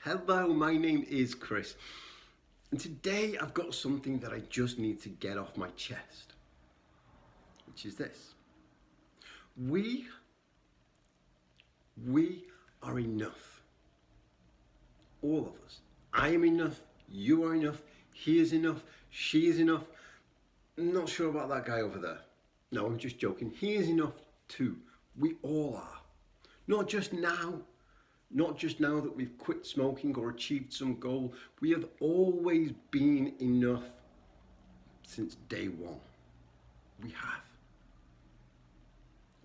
Hello, my name is Chris, and today I've got something that I just need to get off my chest, which is this. We are enough. All of us. I am enough, you are enough, he is enough, she is enough. I'm not sure about that guy over there. No, I'm just joking. He is enough too. We all are. Not just now that we've quit smoking or achieved some goal. We have always been enough since day one. We have.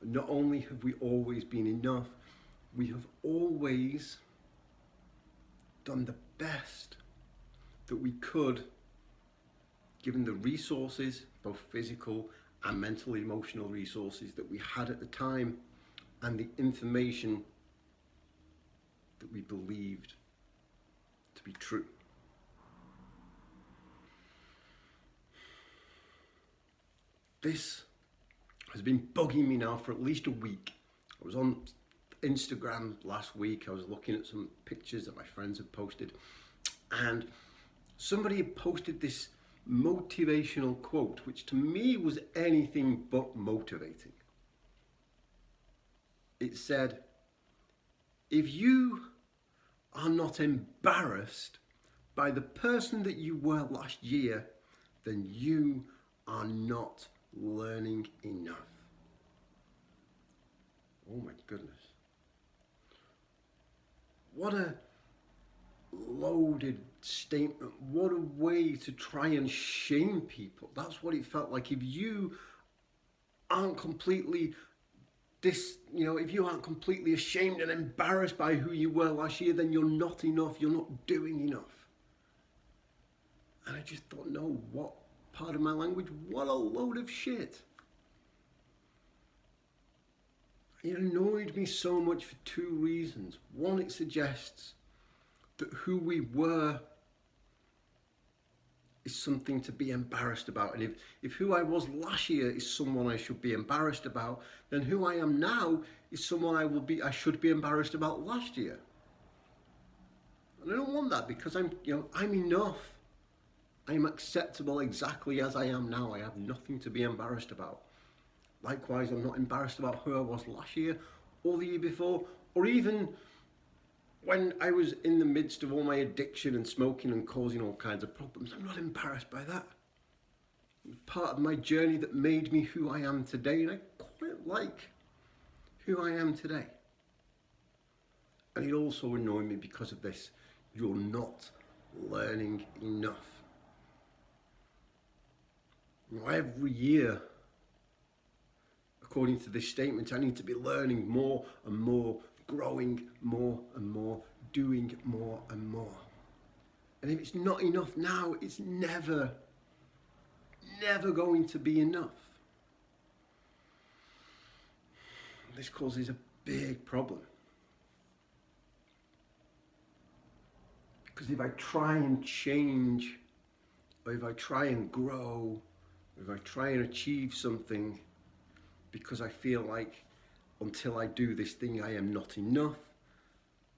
Not only have we always been enough, we have always done the best that we could, given the resources, both physical and mental, emotional resources that we had at the time, and the information that we believed to be true. This has been bugging me now for at least a week. I was on Instagram last week. I was looking at some pictures that my friends had posted, and somebody had posted this motivational quote, which to me was anything but motivating. It said, if you are not embarrassed by the person that you were last year, then you are not learning enough. Oh my goodness. What a loaded statement. What a way to try and shame people. That's what it felt like. If you aren't completely if you aren't completely ashamed and embarrassed by who you were last year, then you're not enough, you're not doing enough. And I just thought, no, what part of my language? What a load of shit. It annoyed me so much for two reasons. One, it suggests that who we were is something to be embarrassed about. And if who I was last year is someone I should be embarrassed about, then who I am now is someone I should be embarrassed about last year. And I don't want that, because I'm enough. I'm acceptable exactly as I am now. I have nothing to be embarrassed about. Likewise, I'm not embarrassed about who I was last year or the year before, or even when I was in the midst of all my addiction and smoking and causing all kinds of problems. I'm not embarrassed by that. It was part of my journey that made me who I am today, and I quite like who I am today. And it also annoyed me because of this. You're not learning enough. Every year, according to this statement, I need to be learning more and more, growing more and more, doing more and more. And if it's not enough now, it's never going to be enough. This causes a big problem. Because if I try and change, or if I try and grow, if I try and achieve something, because I feel like until I do this thing, I am not enough.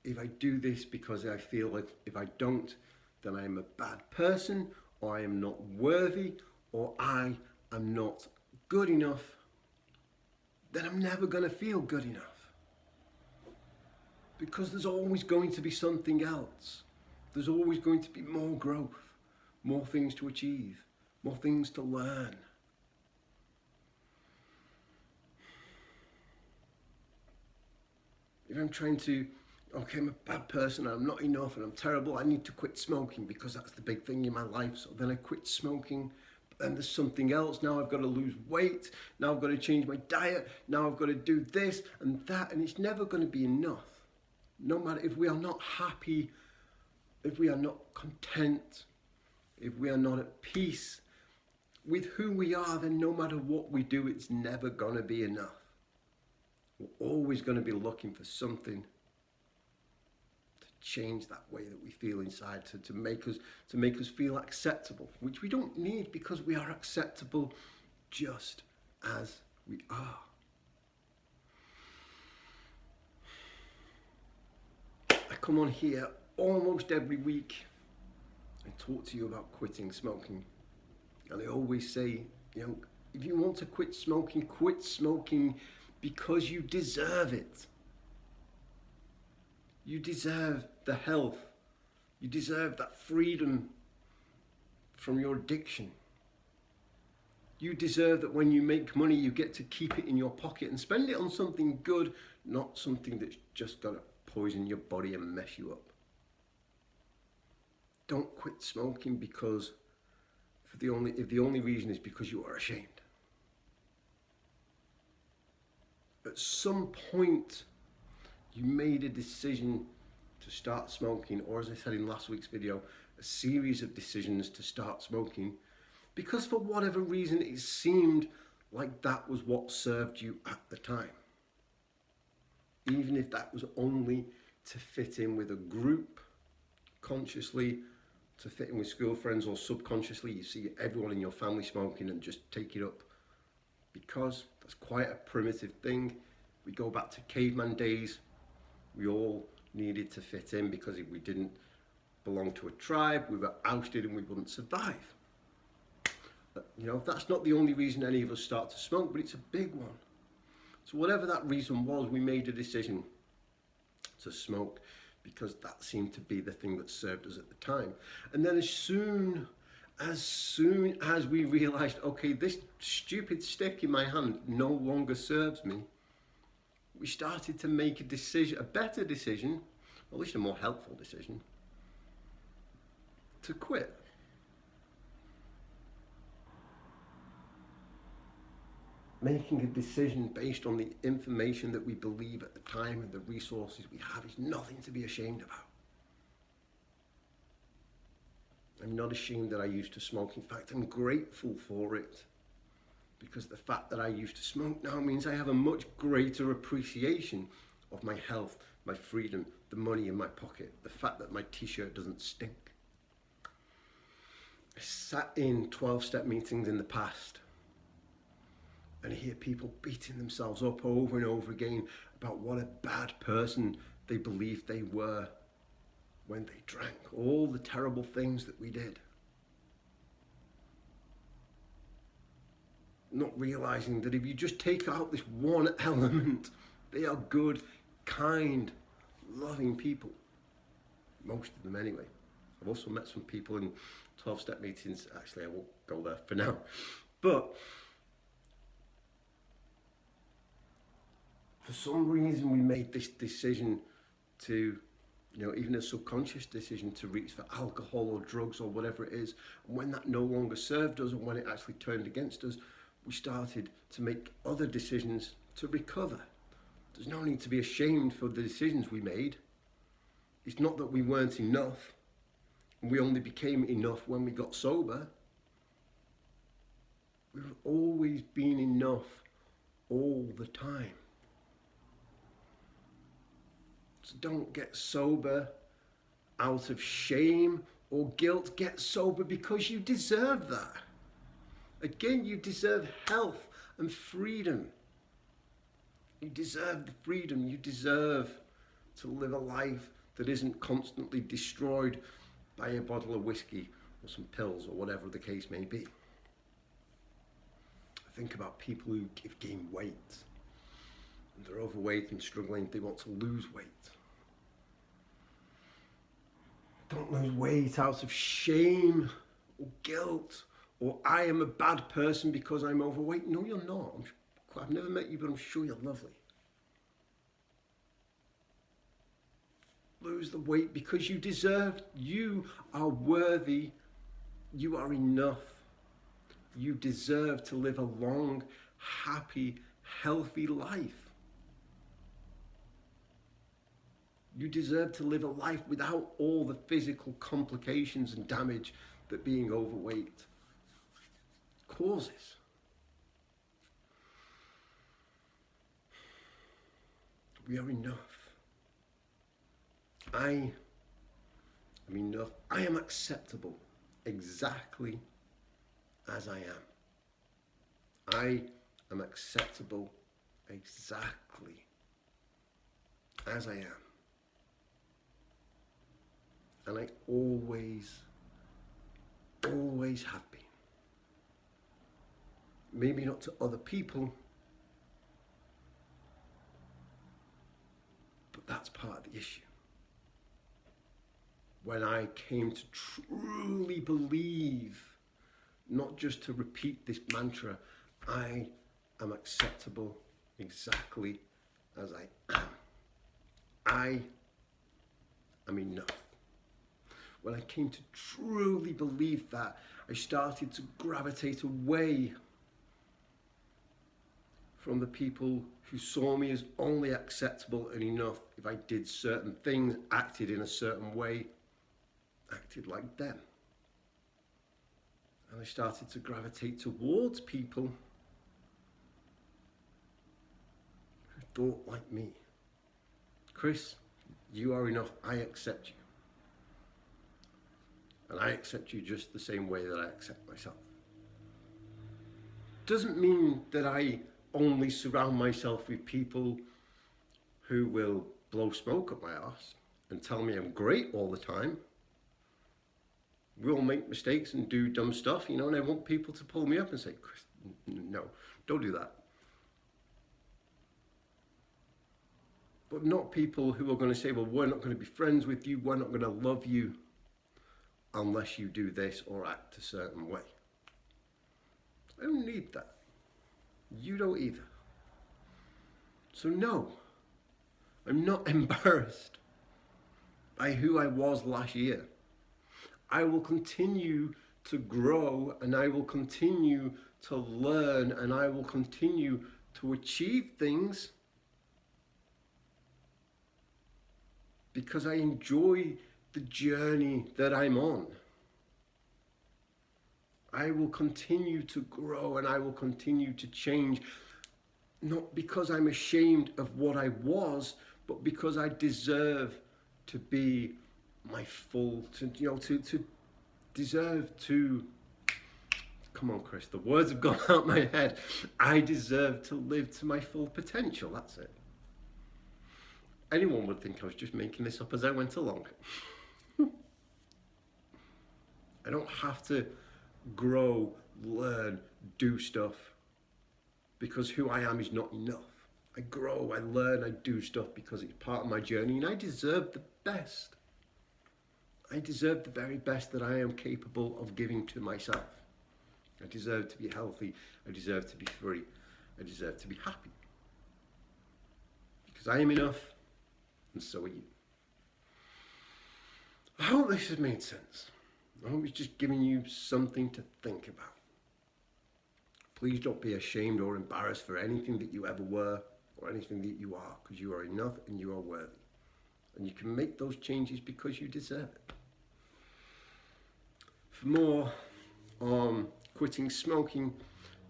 If I do this because I feel like if I don't, then I am a bad person, or I am not worthy, or I am not good enough, then I'm never going to feel good enough. Because there's always going to be something else. There's always going to be more growth, more things to achieve, more things to learn. If I'm trying to, okay, I'm a bad person, I'm not enough, and I'm terrible, I need to quit smoking because that's the big thing in my life. So then I quit smoking, but then there's something else. Now I've got to lose weight, now I've got to change my diet, now I've got to do this and that, and it's never going to be enough. No matter if we are not happy, if we are not content, if we are not at peace with who we are, then no matter what we do, it's never going to be enough. We're always going to be looking for something to change that way that we feel inside, to make us feel acceptable, which we don't need, because we are acceptable just as we are. I come on here almost every week I talk to you about quitting smoking. And I always say, if you want to quit smoking because you deserve it. You deserve the health. You deserve that freedom from your addiction. You deserve that when you make money, you get to keep it in your pocket and spend it on something good, not something that's just going to poison your body and mess you up. Don't quit smoking because if the only reason is because you are ashamed. At some point, you made a decision to start smoking, or as I said in last week's video, a series of decisions to start smoking, because for whatever reason it seemed like that was what served you at the time. Even if that was only to fit in with a group, consciously, to fit in with school friends, or subconsciously you see everyone in your family smoking and just take it up. Because that's quite a primitive thing. We go back to caveman days. We all needed to fit in because if we didn't belong to a tribe, we were ousted and we wouldn't survive. But, that's not the only reason any of us start to smoke, but it's a big one. So whatever that reason was, we made a decision to smoke because that seemed to be the thing that served us at the time. And then as soon as we realized, okay, this stupid stick in my hand no longer serves me, we started to make a decision, a better decision, or at least a more helpful decision, to quit. Making a decision based on the information that we believe at the time and the resources we have is nothing to be ashamed about. I'm not ashamed that I used to smoke. In fact, I'm grateful for it, because the fact that I used to smoke now means I have a much greater appreciation of my health, my freedom, the money in my pocket, the fact that my t-shirt doesn't stink. I sat in 12-step meetings in the past and I hear people beating themselves up over and over again about what a bad person they believed they were when they drank, all the terrible things that we did. Not realizing that if you just take out this one element, they are good, kind, loving people. Most of them anyway. I've also met some people in 12-step meetings. Actually, I won't go there for now. But for some reason, we made this decision to, even a subconscious decision to reach for alcohol or drugs or whatever it is. And when that no longer served us and when it actually turned against us, we started to make other decisions to recover. There's no need to be ashamed for the decisions we made. It's not that we weren't enough, and we only became enough when we got sober. We've always been enough all the time. So don't get sober out of shame or guilt. Get sober because you deserve that. Again, you deserve health and freedom. You deserve the freedom. You deserve to live a life that isn't constantly destroyed by a bottle of whiskey or some pills or whatever the case may be. I think about people who gain weight and they're overweight and struggling. They want to lose weight. Don't lose weight out of shame or guilt or I am a bad person because I'm overweight. No, you're not. I've never met you, but I'm sure you're lovely. Lose the weight because you deserve. You are worthy. You are enough. You deserve to live a long, happy, healthy life. You deserve to live a life without all the physical complications and damage that being overweight causes. We are enough. I am enough. I am acceptable exactly as I am. I am acceptable exactly as I am. and I always have been. Maybe not to other people, but that's part of the issue. When I came to truly believe, not just to repeat this mantra, I am acceptable exactly as I am. I am enough. When I came to truly believe that, I started to gravitate away from the people who saw me as only acceptable and enough if I did certain things, acted in a certain way, acted like them. And I started to gravitate towards people who thought like me. Chris, you are enough. I accept you. And I accept you just the same way that I accept myself. Doesn't mean that I only surround myself with people who will blow smoke up my arse and tell me I'm great all the time. We all make mistakes and do dumb stuff, and I want people to pull me up and say, Chris, no, don't do that. But not people who are going to say, well, we're not going to be friends with you, we're not going to love you unless you do this or act a certain way. I don't need that. You don't either. So no, I'm not embarrassed by who I was last year. I will continue to grow, and I will continue to learn, and I will continue to achieve things because I enjoy the journey that I'm on. I will continue to grow, and I will continue to change, not because I'm ashamed of what I was, but because I deserve to be my full, to deserve to, come on Chris, the words have gone out my head. I deserve to live to my full potential, that's it. Anyone would think I was just making this up as I went along. I don't have to grow, learn, do stuff because who I am is not enough. I grow, I learn, I do stuff because it's part of my journey, and I deserve the best. I deserve the very best that I am capable of giving to myself. I deserve to be healthy. I deserve to be free. I deserve to be happy. Because I am enough, and so are you. I hope this has made sense. I hope it's just giving you something to think about. Please don't be ashamed or embarrassed for anything that you ever were or anything that you are, because you are enough and you are worthy. And you can make those changes because you deserve it. For more on quitting smoking,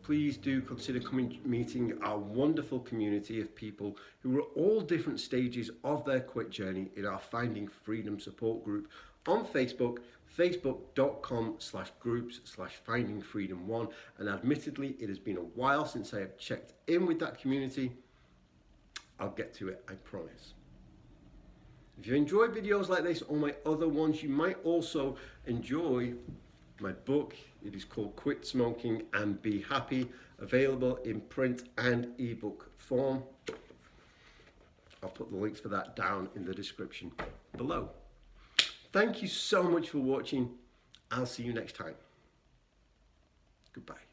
please do consider meeting our wonderful community of people who are all different stages of their quit journey in our Finding Freedom support group on Facebook, facebook.com/groups/findingfreedom1. And admittedly, it has been a while since I have checked in with that community. I'll get to it, I promise. If you enjoy videos like this or my other ones, you might also enjoy my book. It is called Quit Smoking and Be Happy, available in print and ebook form. I'll put the links for that down in the description below. Thank you so much for watching. I'll see you next time. Goodbye.